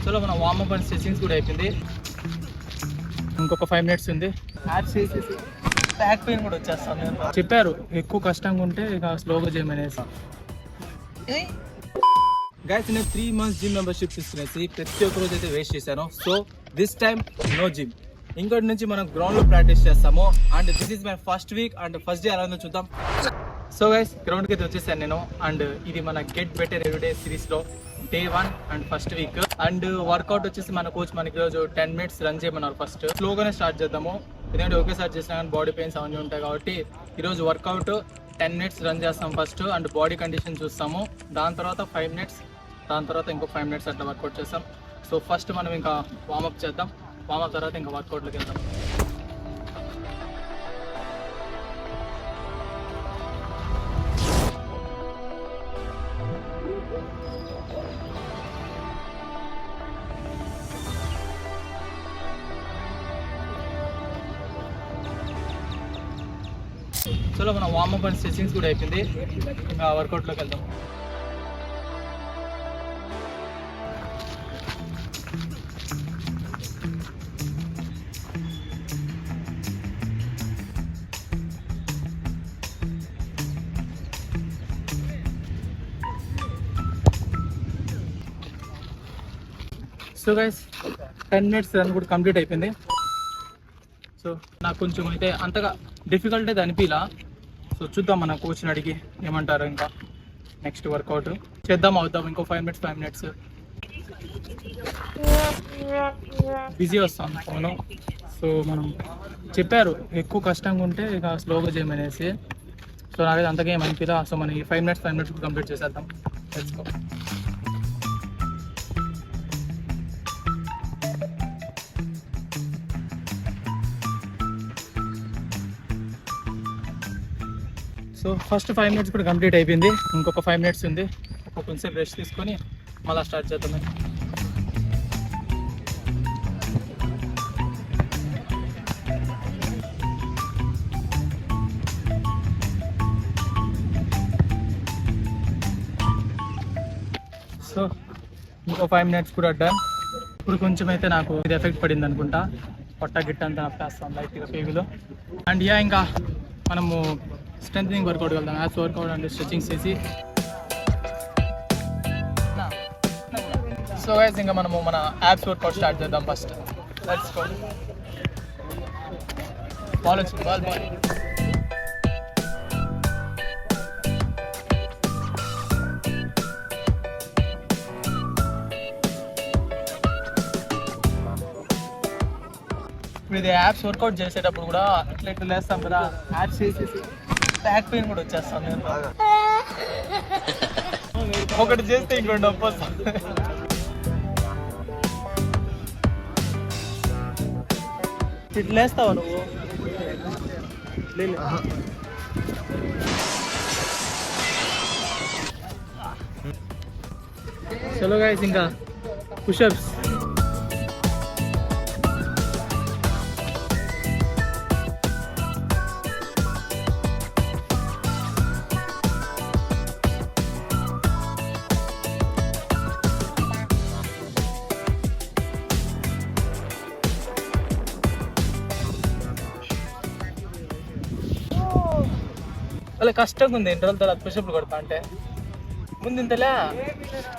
చలో మన warm up and stretchings కూడా అయిపోయింది. ఇంకొక 5 minutes ఉంది. యాడ్ చేసేసి బ్యాక్ పెయిన్ కూడా వచ్చేస్తాను. చెప్పారు ఎక్కువ కష్టంగా ఉంటే ఇక స్లోగా చేయమనేసి. గైస్ నేను 3 months జిమ్ మెంబర్షిప్ తీసుకునేసి ప్రతి ఒక్క రోజు అయితే వేస్ట్ చేశాను. So this time no gym. ఇంకోటి నుంచి మనం గ్రౌండ్లో ప్రాక్టీస్ చేస్తాము. And this is my first week and first day ఎలా ఉందో చూద్దాం. సో గైస్ గ్రౌండ్కి అయితే వచ్చేసాను నేను. అండ్ ఇది మన గెట్ బెటర్ ఎవ్రీడే సిరీస్లో Day 1 and first week. And workout వచ్చేసి మన కోచ్ మనకి రోజు 10 minutes రన్ చేయమన్నారు. ఫస్ట్ స్లోగానే స్టార్ట్ చేద్దాము, ఎందుకంటే ఒకేసారి చేసినా కానీ బాడీ పెయిన్స్ అవన్నీ ఉంటాయి కాబట్టి ఈరోజు వర్కౌట్ 10 minutes రన్ చేస్తాం ఫస్ట్. అండ్ బాడీ కండిషన్ చూస్తాము. దాని తర్వాత 5 minutes, దాని తర్వాత ఇంకో 5 minutes అట్లా వర్కౌట్ చేస్తాం. సో ఫస్ట్ మనం ఇంకా వార్మప్ చేద్దాం. వార్మప్ తర్వాత ఇంకా వర్కౌట్లోకి వెళ్దాం. చలో మన వార్మప్ అండ్ స్ట్రెచింగ్స్ కూడా అయిపోయింది. ఇంకా వర్కౌట్లోకి వెళ్దాం. సో గైస్ 10 minutes రన్ కూడా కంప్లీట్ అయిపోయింది. సో నాకు కొంచెం అయితే అంతగా డిఫికల్ట్ అయితే అనిపించలా. సో చూద్దాం మన కోచ్ని అడిగి ఏమంటారు. ఇంకా నెక్స్ట్ వర్కౌట్ చేద్దాం అవుతాం. ఇంకో 5 minutes. బిజీ వస్తాను ఫోను. సో మనం చెప్పారు ఎక్కువ కష్టంగా ఉంటే ఇక స్లోగా చేయమనేసి. సో నాకైతే అంతగా ఏం అనిపించలా. సో మనం ఈ 5 minutes కంప్లీట్ చేసేద్దాం. Let's go. So first 5 minutes కూడా కంప్లీట్ అయిపోయింది. ఇంకొక 5 minutes ఉంది. కొంచెం రెస్ట్ తీసుకొని మళ్ళీ స్టార్ట్ చేద్దాం. సో ఇంకో 5 minutes కూడా డన్. ఇప్పుడు కొంచెం అయితే నాకు ఇది ఎఫెక్ట్ పడింది అనుకుంటా. పొట్ట గిట్ట అంతా నప్పేస్తాం లైట్గా పేవిలో. అండ్ ఇంకా మనము స్ట్రెంథనింగ్ వర్కౌట్ వెళ్దాం. యాప్స్ వర్కౌట్ అండ్ స్ట్రెచింగ్స్ చేసి. సో గైస్ ఇంకా మనము మన యాప్స్ వర్కౌట్ స్టార్ట్ చేద్దాం ఫస్ట్. Let's go. బాల్ వచ్చింది. బాల్ ఇప్పుడు ఇది యాప్స్ వర్కౌట్ చేసేటప్పుడు కూడా ఇట్లా లేస్తాం కదా, యాప్స్ చేసేసి బ్యాక్ పెయిన్ కూడా వచ్చేస్తాం. ఒకటి చేస్తే ఇంకోటి నొప్పి వస్తుంది. ఇట్లా వేస్తావా నువ్వు? చలో గైస్ ఇంకా పుషప్స్. అలా కష్టంగా ఉంది 2 రోజుల తర్వాత పుషప్లు కొడతా అంటే. ముందు ఇంతలే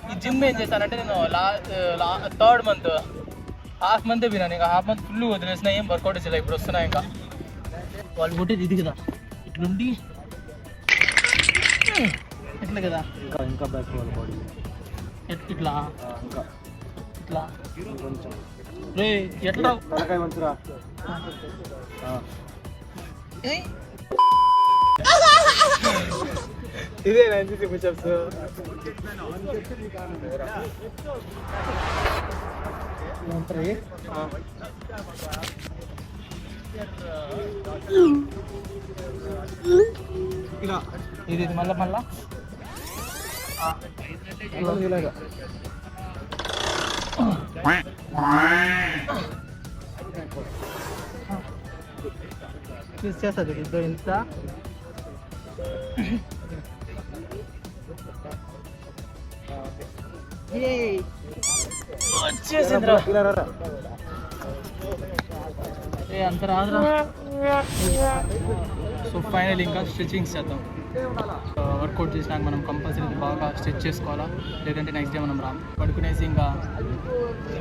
ఈ జిమ్ ఏం చేశానంటే నేను థర్డ్ మంత్ హాఫ్ మంత్ విన్నాను. ఇంకా హాఫ్ మంత్ ఫుల్ వదిలేసిన, ఏం వర్కౌట్ చేయాలి. ఇప్పుడు వస్తున్నాయి ఇంకా వాళ్ళు కొట్టేది ఇది కదా, ఇట్లుండి ఎట్లా కదా, ఇంకా బ్యాక్ ఇట్లా ఇట్లా రే ఎట్లా మంచిరా. ఇదే NCC పుషప్స్. ఇది మళ్ళా చేస్తుంది ఇద్దరు ఇంత. వచ్చేసిందిరా. ఏ అంత రాదురా. సో ఫైనల్ ఇంకా స్ట్రెచింగ్స్ చేద్దాం. వర్కౌట్ చేసినాక మనం కంపల్సరీ బాగా స్ట్రెచ్ చేసుకోవాలా, లేదంటే నెక్స్ట్ డే మనం రాం. పడుకునేసి ఇంకా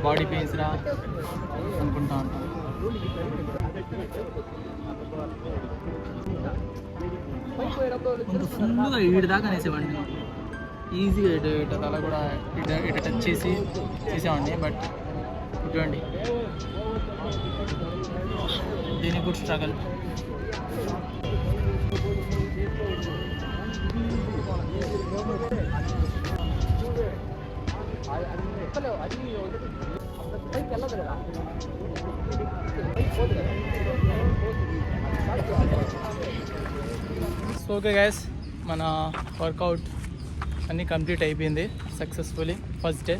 బాడీ పెయిన్స్ రా అనుకుంటా ఉంటాం. ముందు ఫుల్గా ఈడి దాకా అనేసేవాడిని, ఈజీగా ఇటు తల కూడా ఇటు టచ్ చేసి చేసేవాడిని. బట్ ఇటువంటి దీనికి కూడా స్ట్రగల్. సో ఓకే గైస్, మన వర్కౌట్ అన్నీ కంప్లీట్ అయిపోయింది సక్సెస్ఫుల్లీ ఫస్ట్ డే.